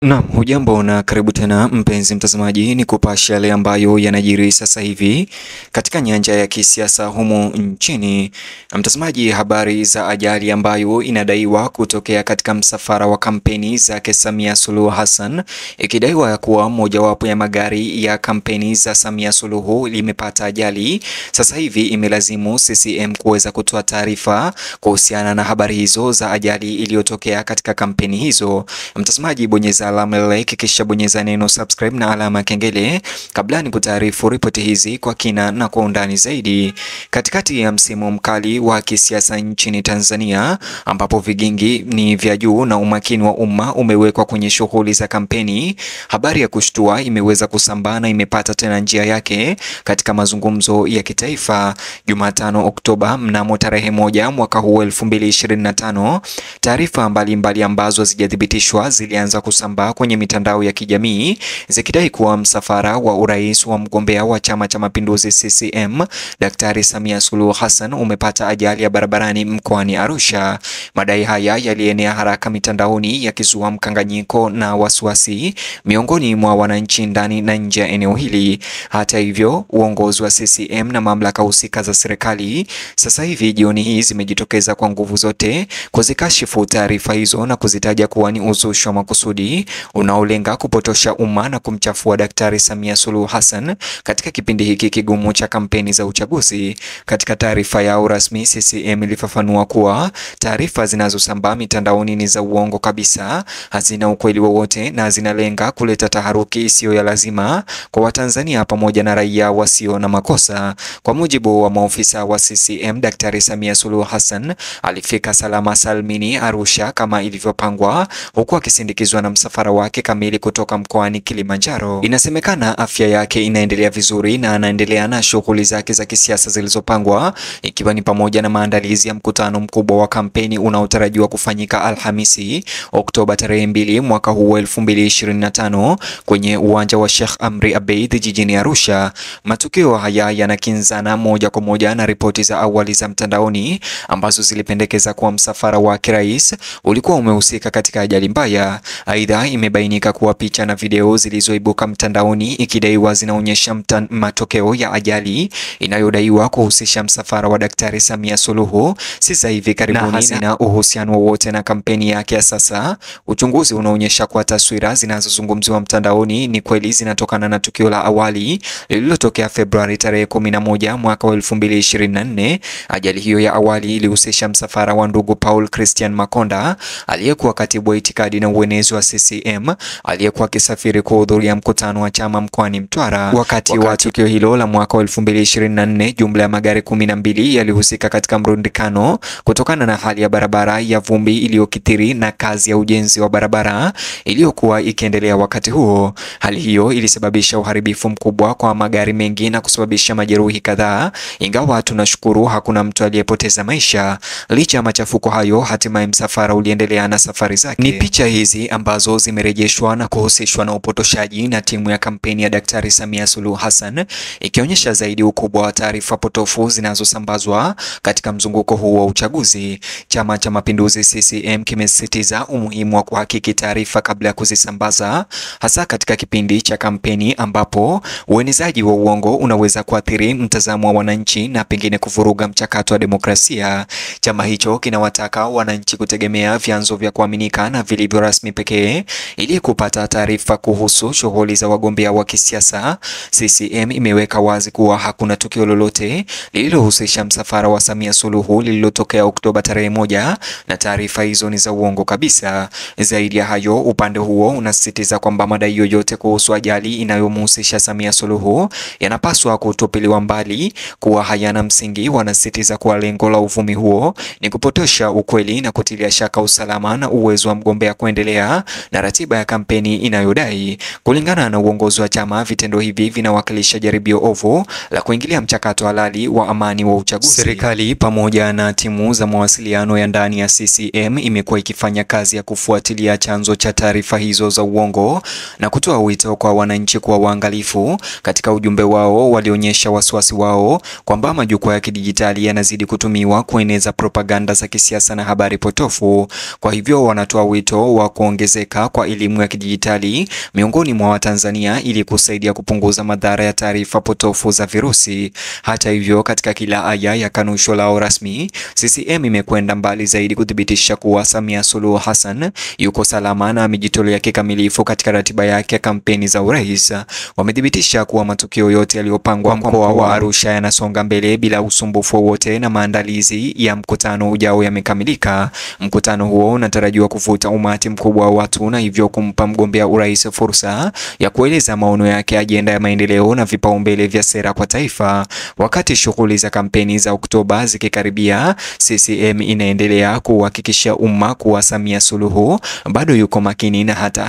Naam, hujambo na karibu tena mpenzi mtazamaji, ni kupasha yale ambayo yanajiri sasa hivi katika nyanja ya kisiasa humu nchini. Mtazamaji, habari za ajali ambayo inadaiwa kutokea katika msafara wa kampeni zake Samia Suluhu Hassan, ikidaiwa kuwa mojawapo ya magari ya kampeni za Samia Suluhu limepata ajali. Sasa hivi imelazimu CCM kuweza kutoa taarifa kuhusiana na habari hizo za ajali iliyotokea katika kampeni hizo. Mtazamaji, bonyeza alama like kisha bonyeza neno subscribe na alama kengele kabla ni kutaarifu ripoti hizi kwa kina na kwa undani zaidi. Katikati ya msimu mkali wa kisiasa nchini Tanzania, ambapo vigingi ni vya juu na umakini wa umma umewekwa kwenye shughuli za kampeni, habari ya kushtua imeweza kusambaa na imepata tena njia yake katika mazungumzo ya kitaifa. Jumatano Oktoba mnamo tarehe 1 mwaka huu 2025, taarifa mbalimbali ambazo hazijathibitishwa zilianza kusambaa kwenye mitandao ya kijamii zikidai kuwa msafara wa urais wa mgombea wa Chama cha Mapinduzi CCM Daktari Samia Suluhu Hassan umepata ajali ya barabarani mkoani Arusha. Madai haya yalienea haraka mitandaoni yakizua mkanganyiko na wasiwasi miongoni mwa wananchi ndani na nje ya eneo hili. Hata hivyo, uongozi wa CCM na mamlaka husika za serikali sasa hivi jioni hii zimejitokeza kwa nguvu zote kuzikashifu taarifa hizo na kuzitaja kuwa ni uzushi wa makusudi unaolenga kupotosha umma na kumchafua Daktari Samia Suluhu Hassan katika kipindi hiki kigumu cha kampeni za uchaguzi. Katika taarifa yao rasmi, CCM ilifafanua kuwa taarifa zinazosambaa mitandaoni ni za uongo kabisa, hazina ukweli wowote na zinalenga kuleta taharuki isiyo ya lazima kwa Watanzania pamoja na raia wasio na makosa. Kwa mujibu wa maofisa wa CCM, Daktari Samia Suluhu Hassan alifika salama salmini Arusha kama ilivyopangwa, huku akisindikizwa na msafara wake kamili kutoka mkoani Kilimanjaro. Inasemekana afya yake inaendelea vizuri na anaendelea na shughuli zake za kisiasa zilizopangwa, ikiwa ni pamoja na maandalizi ya mkutano mkubwa wa kampeni unaotarajiwa kufanyika Alhamisi Oktoba tarehe 2 mwaka huu 2025 kwenye uwanja wa Sheikh Amri Abeid jijini Arusha. Matukio haya yanakinzana moja kwa moja na ripoti za awali za mtandaoni ambazo zilipendekeza kuwa msafara wa kirais ulikuwa umehusika katika ajali mbaya. Aidha, imebainika kuwa picha na video zilizoibuka mtandaoni ikidaiwa zinaonyesha matokeo ya ajali inayodaiwa kuhusisha msafara wa Daktari Samia Suluhu si za hivi karibuni na hazina uhusiano wowote na kampeni yake ya sasa. Uchunguzi unaonyesha kuwa taswira zinazozungumziwa mtandaoni ni kweli zinatokana na tukio la awali lililotokea Februari tarehe 11 mwaka 2024. Ajali hiyo ya awali ilihusisha msafara wa ndugu Paul Christian Makonda aliyekuwa katibu wa itikadi na uenezi wa CCM aliyekuwa akisafiri kuhudhuria mkutano wa chama mkoani Mtwara. Wakati wa tukio hilo la mwaka 2024, jumla ya magari 12 yalihusika katika mrundikano kutokana na hali ya barabara ya vumbi iliyokithiri na kazi ya ujenzi wa barabara iliyokuwa ikiendelea wakati huo. Hali hiyo ilisababisha uharibifu mkubwa kwa magari mengi na kusababisha majeruhi kadhaa, ingawa tunashukuru hakuna mtu aliyepoteza maisha. Licha ya machafuko hayo, hatimaye msafara uliendelea na safari zake. Ni picha hizi ambazo zimerejeshwa na kuhusishwa na upotoshaji na timu ya kampeni ya Daktari Samia Suluhu Hassan, ikionyesha zaidi ukubwa wa taarifa potofu zinazosambazwa katika mzunguko huu wa uchaguzi. Chama cha Mapinduzi CCM kimesisitiza umuhimu wa kuhakiki taarifa kabla ya kuzisambaza, hasa katika kipindi cha kampeni ambapo uenezaji wa uongo unaweza kuathiri mtazamo wa wananchi na pengine kuvuruga mchakato wa demokrasia. Chama hicho kinawataka wananchi kutegemea vyanzo vya kuaminika na vilivyo rasmi pekee ili kupata taarifa kuhusu shughuli za wagombea wa kisiasa. CCM imeweka wazi kuwa hakuna tukio lolote lililohusisha msafara wa Samia Suluhu lililotokea Oktoba tarehe 1 na taarifa hizo ni za uongo kabisa. Zaidi ya hayo, upande huo unasisitiza kwamba madai yoyote kuhusu ajali inayomhusisha Samia Suluhu yanapaswa kutupiliwa mbali kuwa hayana msingi. Wanasisitiza kuwa lengo la uvumi huo ni kupotosha ukweli na kutilia shaka usalama na uwezo wa mgombea kuendelea na ratiba ya kampeni inayodai. Kulingana na uongozi wa chama, vitendo hivi vinawakilisha jaribio ovu la kuingilia mchakato halali wa amani wa uchaguzi. Serikali pamoja na timu za mawasiliano ya ndani ya CCM imekuwa ikifanya kazi ya kufuatilia chanzo cha taarifa hizo za uongo na kutoa wito kwa wananchi kuwa waangalifu. Katika ujumbe wao, walionyesha wasiwasi wao kwamba majukwaa ya kidijitali yanazidi kutumiwa kueneza propaganda za kisiasa na habari potofu. Kwa hivyo wanatoa wito wa kuongezeka kujitolea kwa elimu ya kidijitali miongoni mwa Watanzania ili kusaidia kupunguza madhara ya taarifa potofu za virusi. Hata hivyo, katika kila aya ya kanusho lao rasmi, CCM imekwenda mbali zaidi kuthibitisha kuwa Samia Suluhu Hassan yuko salama na amejitolea kikamilifu katika ratiba yake ya kampeni za urais. Wamethibitisha kuwa matukio yote yaliyopangwa mkoa wa Arusha yanasonga mbele bila usumbufu wowote na maandalizi ya mkutano ujao yamekamilika. Mkutano huo unatarajiwa kuvuta umati mkubwa wa watu na hivyo kumpa mgombea urais fursa ya kueleza maono yake, ajenda ya maendeleo na vipaumbele vya sera kwa taifa. Wakati shughuli za kampeni za Oktoba zikikaribia, CCM inaendelea kuhakikisha umma kuwa Samia Suluhu bado yuko makini na hata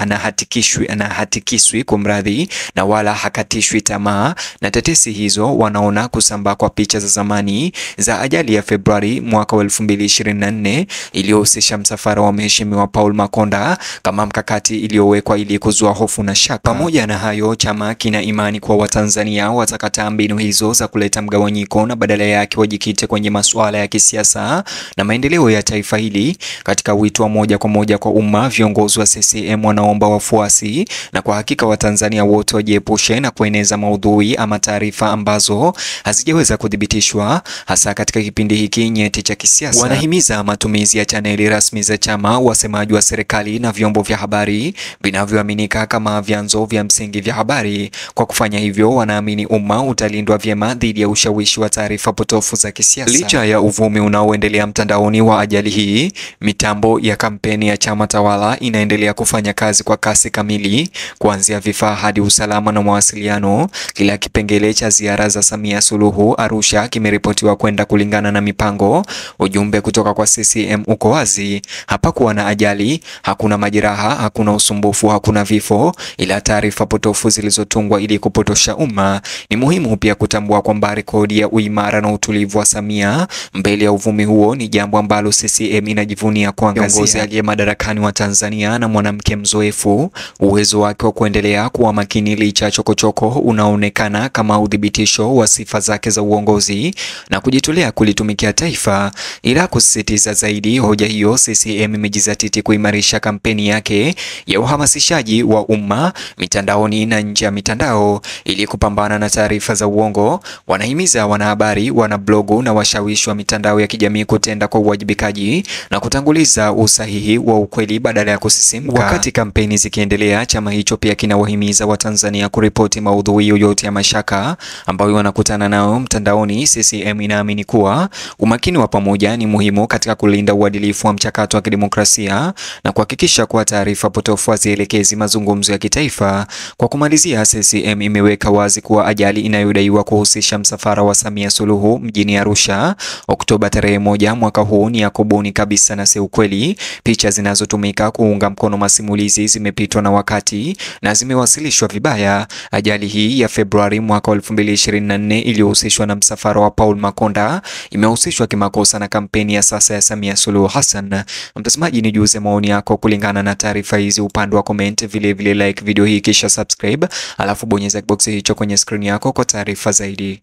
anahatikiswi kumradhi na wala hakatishwi tamaa na tetesi hizo. Wanaona kusambaa kwa picha za zamani za ajali ya Februari mwaka 2024 iliyohusisha msafara wa Mheshimiwa Paul Makonda kama mkakati iliyowekwa ili kuzua hofu na shaka. Pamoja na hayo, chama kina imani kuwa Watanzania watakataa mbinu hizo za kuleta mgawanyiko na badala yake wajikite kwenye masuala ya kisiasa na maendeleo ya taifa hili. Katika wito wa moja kwa moja kwa umma, viongozi wa CCM wanaomba wafuasi na kwa hakika Watanzania wote wajiepushe na kueneza maudhui ama taarifa ambazo hazijaweza kuthibitishwa, hasa katika kipindi hiki nyeti cha kisiasa. Wanahimiza matumizi ya chaneli rasmi za chama, wasemaji wa serikali na vyombo vya habari vinavyoaminika kama vyanzo vya msingi vya habari. Kwa kufanya hivyo, wanaamini umma utalindwa vyema dhidi ya ushawishi wa taarifa potofu za kisiasa. Licha ya uvumi unaoendelea mtandaoni wa ajali hii, mitambo ya kampeni ya chama tawala inaendelea kufanya kazi kwa kasi kamili, kuanzia vifaa hadi usalama na mawasiliano. Kila kipengele cha ziara za Samia Suluhu Arusha kimeripotiwa kwenda kulingana na mipango. Ujumbe kutoka kwa CCM uko wazi: hapakuwa na ajali, hakuna majeraha, hakuna usumbufu, hakuna vifo, ila taarifa potofu zilizotungwa ili kupotosha umma. Ni muhimu pia kutambua kwamba rekodi ya uimara na utulivu wa Samia mbele ya uvumi huo ni jambo ambalo CCM inajivunia kuangazia. Kiongozi aliye madarakani wa Tanzania na mwanamke mzoefu, uwezo wake wa kuendelea kuwa makini licha ya chokochoko unaonekana kama udhibitisho wa sifa zake za uongozi na kujitolea kulitumikia taifa. Ila kusisitiza zaidi hoja hiyo, CCM imejizatiti kuimarisha kampeni yake ya uhamasishaji wa umma mitandaoni na nje ya mitandao ili kupambana na taarifa za uongo. Wanahimiza wanahabari, wanablogu na washawishi wa mitandao ya kijamii kutenda kwa uwajibikaji na kutanguliza usahihi wa ukweli badala ya kusisimka. Wakati kampeni zikiendelea, chama hicho pia kinawahimiza Watanzania kuripoti maudhui yoyote ya mashaka ambayo wanakutana nao mtandaoni. CCM inaamini kuwa umakini wa pamoja ni muhimu katika kulinda uadilifu wa mchakato wa kidemokrasia na kuhakikisha kuwa taarifa potofu hazielekezi mazungumzo ya kitaifa. Kwa kumalizia, CCM imeweka wazi kuwa ajali inayodaiwa kuhusisha msafara wa Samia Suluhu mjini Arusha Oktoba tarehe 1 mwaka huu ni ya kubuni kabisa na si ukweli. Picha zinazotumika kuunga mkono masimulizi zimepitwa na wakati na zimewasilishwa vibaya. Ajali hii ya Februari mwaka 2024 iliyohusishwa na msafara wa Paul Makonda imehusishwa kimakosa na kampeni ya sasa ya Samia Suluhu Hassan. Mtazamaji, nijuze maoni yako kulingana na taarifa hizi upande wa comment, vile like video hii kisha subscribe, alafu bonyeza box hicho kwenye screen yako kwa taarifa zaidi.